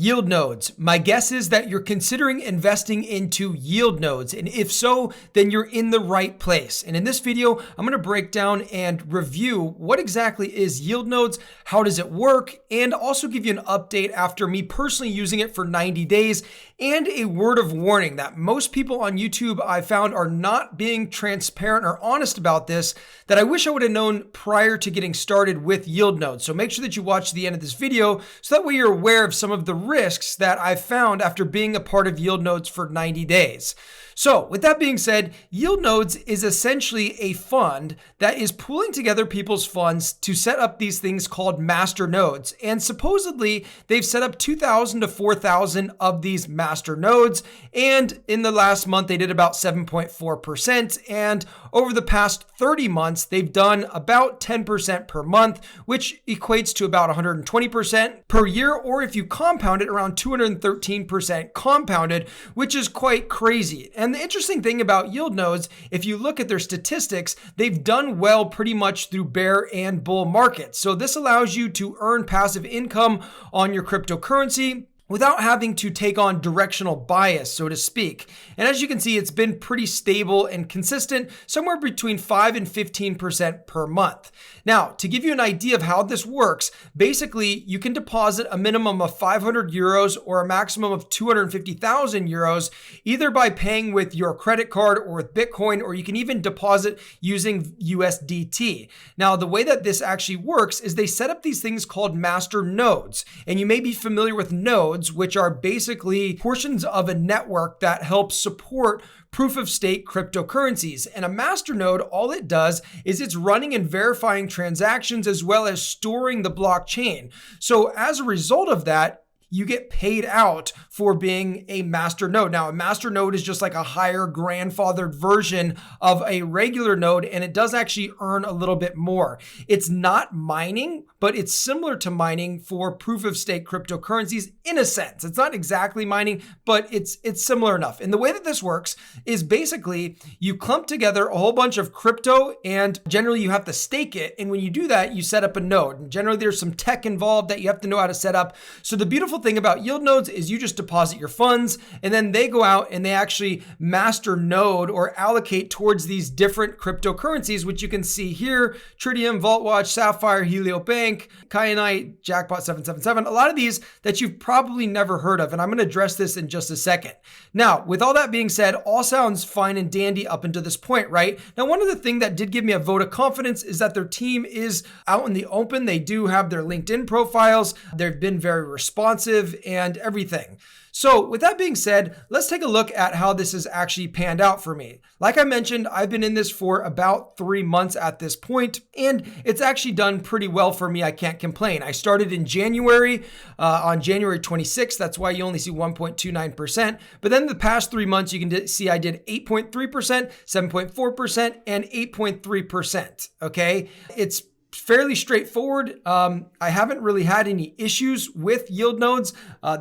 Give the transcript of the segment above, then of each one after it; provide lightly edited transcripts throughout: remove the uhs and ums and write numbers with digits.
Yieldnodes. My guess is that you're considering investing into Yieldnodes, and if so, then you're in the right place. And in this video, I'm going to break down and review what exactly is Yieldnodes, how does it work, and also give you an update after me personally using it for 90 days, and a word of warning that most people on YouTube I found are not being transparent or honest about this, that I wish I would have known prior to getting started with Yieldnodes. So make sure that you watch the end of this video so that way you're aware of some of the risks that I've found after being a part of Yieldnodes for 90 days. So with that being said, Yieldnodes is essentially a fund that is pooling together people's funds to set up these things called master nodes. And supposedly they've set up 2,000 to 4,000 of these master nodes. And in the last month, they did about 7.4%. And over the past 30 months, they've done about 10% per month, which equates to about 120% per year. Or if you compound it, around 213% compounded, which is quite crazy. And the interesting thing about Yieldnodes, if you look at their statistics, they've done well pretty much through bear and bull markets. So this allows you to earn passive income on your cryptocurrency without having to take on directional bias, so to speak. And as you can see, it's been pretty stable and consistent, somewhere between 5 and 15% per month. Now, to give you an idea of how this works, basically you can deposit a minimum of 500 euros or a maximum of 250,000 euros, either by paying with your credit card or with Bitcoin, or you can even deposit using USDT. Now, the way that this actually works is they set up these things called master nodes. And you may be familiar with nodes, which are basically portions of a network that helps support proof of stake cryptocurrencies. And a master node, all it does is it's running and verifying transactions as well as storing the blockchain. So as a result of that, you get paid out for being a master node. Now, a master node is just like a higher grandfathered version of a regular node, and it does actually earn a little bit more. It's not mining, but it's similar to mining for proof of stake cryptocurrencies in a sense. It's not exactly mining, but it's similar enough. And the way that this works is basically you clump together a whole bunch of crypto, and generally you have to stake it. And when you do that, you set up a node. And generally there's some tech involved that you have to know how to set up. So the beautiful thing about Yieldnodes is you just deposit your funds, and then they go out and they actually master node or allocate towards these different cryptocurrencies, which you can see here: Tritium, VaultWatch, Sapphire, Helio Bank, Kyanite, Jackpot 777, a lot of these that you've probably never heard of. And I'm going to address this in just a second. Now, with all that being said, all sounds fine and dandy up until this point, right? Now, one of the things that did give me a vote of confidence is that their team is out in the open. They do have their LinkedIn profiles. They've been very responsive and everything. So with that being said, let's take a look at how this has actually panned out for me. Like I mentioned, I've been in this for about 3 months at this point, and it's actually done pretty well for me. I can't complain. I started in January, on January 26th. That's why you only see 1.29%. But then the past 3 months, you can see I did 8.3%, 7.4%, and 8.3%. Okay. It's fairly straightforward. I haven't really had any issues with Yieldnodes.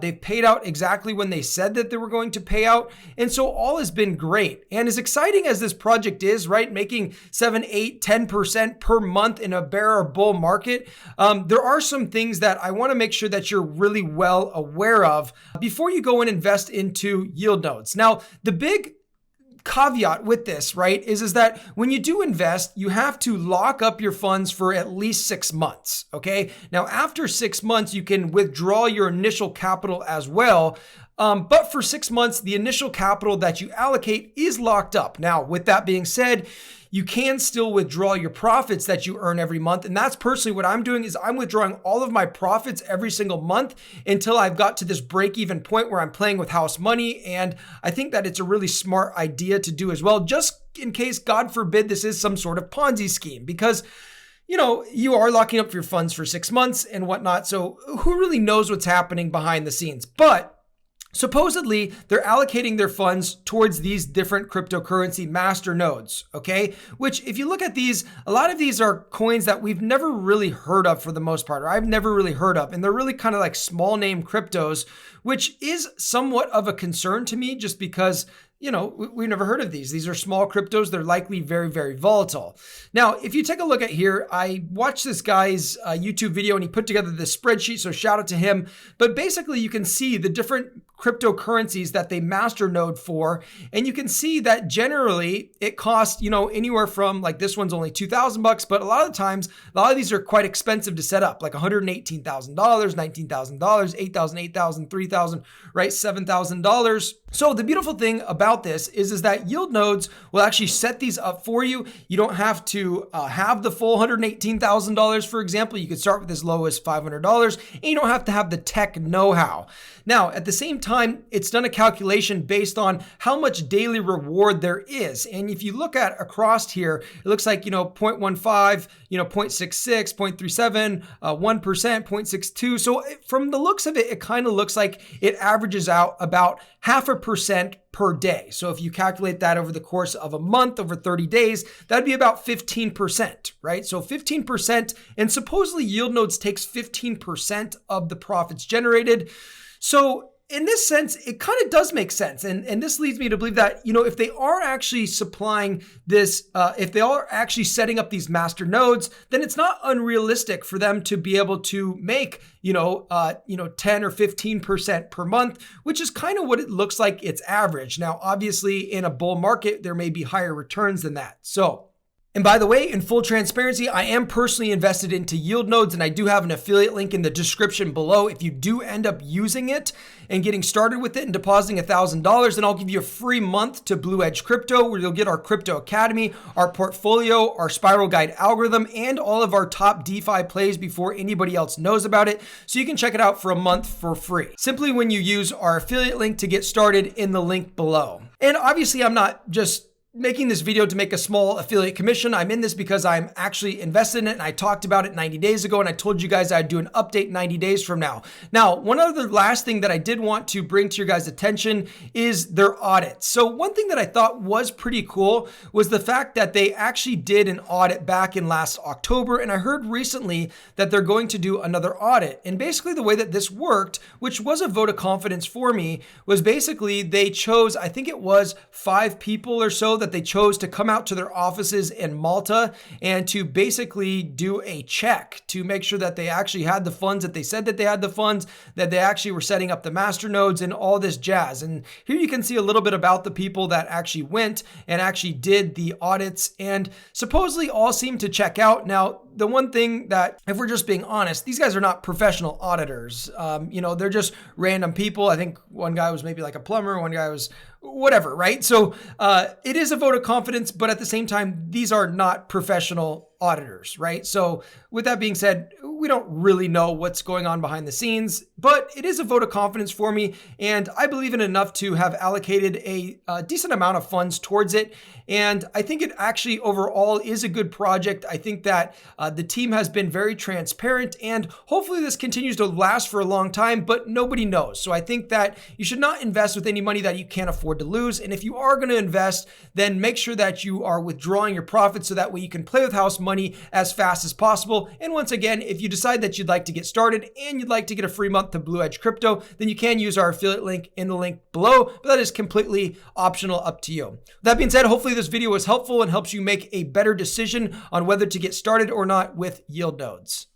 They've paid out exactly when they said that they were going to pay out. And so all has been great. And as exciting as this project is, right, making 7, 8, 10% per month in a bear or bull market, there are some things that I want to make sure that you're really well aware of before you go and invest into Yieldnodes. Now, the big caveat with this, right, is that when you do invest, you have to lock up your funds for at least 6 months. Okay. Now, after 6 months, you can withdraw your initial capital as well. But for 6 months, the initial capital that you allocate is locked up. Now, with that being said, you can still withdraw your profits that you earn every month. And that's personally what I'm doing, is I'm withdrawing all of my profits every single month until I've got to this break-even point where I'm playing with house money. And I think that it's a really smart idea to do as well, just in case, God forbid, this is some sort of Ponzi scheme, because you know, you are locking up your funds for 6 months and whatnot. So who really knows what's happening behind the scenes? But supposedly, they're allocating their funds towards these different cryptocurrency master nodes, okay? Which, if you look at these, a lot of these are coins that we've never really heard of for the most part, or I've never really heard of. And they're really kind of like small name cryptos, which is somewhat of a concern to me, just because we've never heard of these. These are small cryptos. They're likely very, very volatile. Now, if you take a look at here, I watched this guy's YouTube video and he put together this spreadsheet, so shout out to him. But basically, you can see the different cryptocurrencies that they masternode for, and you can see that generally it costs, anywhere from, like, this one's only $2,000, but a lot of the times, a lot of these are quite expensive to set up, like $118,000, $19,000, $8,000, $8,000, $3,000, right? $7,000. So the beautiful thing about this is that Yieldnodes will actually set these up for you. You don't have to have the full $118,000, for example. You could start with as low as $500, and you don't have to have the tech know-how. Now, at the same time, it's done a calculation based on how much daily reward there is. And if you look at across here, it looks like, 0.15, 0.66, 0.37, 1%, 0.62. So from the looks of it, it kind of looks like it averages out about 0.5% per day. So if you calculate that over the course of a month, over 30 days, that'd be about 15%, right? So 15%, and supposedly Yieldnodes takes 15% of the profits generated. So in this sense, it kind of does make sense. And this leads me to believe that, if they are actually supplying this, if they are actually setting up these master nodes, then it's not unrealistic for them to be able to make, 10 or 15% per month, which is kind of what it looks like it's average. Now, obviously in a bull market, there may be higher returns than that. And by the way, in full transparency, I am personally invested into Yieldnodes, and I do have an affiliate link in the description below. If you do end up using it and getting started with it and depositing $1,000, then I'll give you a free month to Blue Edge Crypto, where you'll get our Crypto Academy, our portfolio, our Spiral Guide algorithm, and all of our top DeFi plays before anybody else knows about it. So you can check it out for a month for free, simply when you use our affiliate link to get started in the link below. And obviously, I'm not just making this video to make a small affiliate commission. I'm in this because I'm actually invested in it, and I talked about it 90 days ago, and I told you guys I'd do an update 90 days from now. Now, one other last thing that I did want to bring to your guys' attention is their audit. So one thing that I thought was pretty cool was the fact that they actually did an audit back in last October, and I heard recently that they're going to do another audit. And basically the way that this worked, which was a vote of confidence for me, was basically they chose, I think it was 5 people or so that they chose to come out to their offices in Malta and to basically do a check to make sure that they actually had the funds, that they said that they had the funds, that they actually were setting up the master nodes and all this jazz. And here you can see a little bit about the people that actually went and actually did the audits, and supposedly all seemed to check out. Now, the one thing that, if we're just being honest, these guys are not professional auditors. They're just random people. I think one guy was maybe like a plumber, one guy was whatever, right? So it is a vote of confidence, but at the same time, these are not professional auditors, right? So with that being said, we don't really know what's going on behind the scenes, but it is a vote of confidence for me. And I believe in enough to have allocated a decent amount of funds towards it. And I think it actually overall is a good project. I think that the team has been very transparent, and hopefully this continues to last for a long time, but nobody knows. So I think that you should not invest with any money that you can't afford to lose. And if you are going to invest, then make sure that you are withdrawing your profits so that way you can play with house money as fast as possible. And once again, if you decide that you'd like to get started and you'd like to get a free month to Blue Edge Crypto, then you can use our affiliate link in the link below, but that is completely optional, up to you. That being said, hopefully this video was helpful and helps you make a better decision on whether to get started or not with Yieldnodes.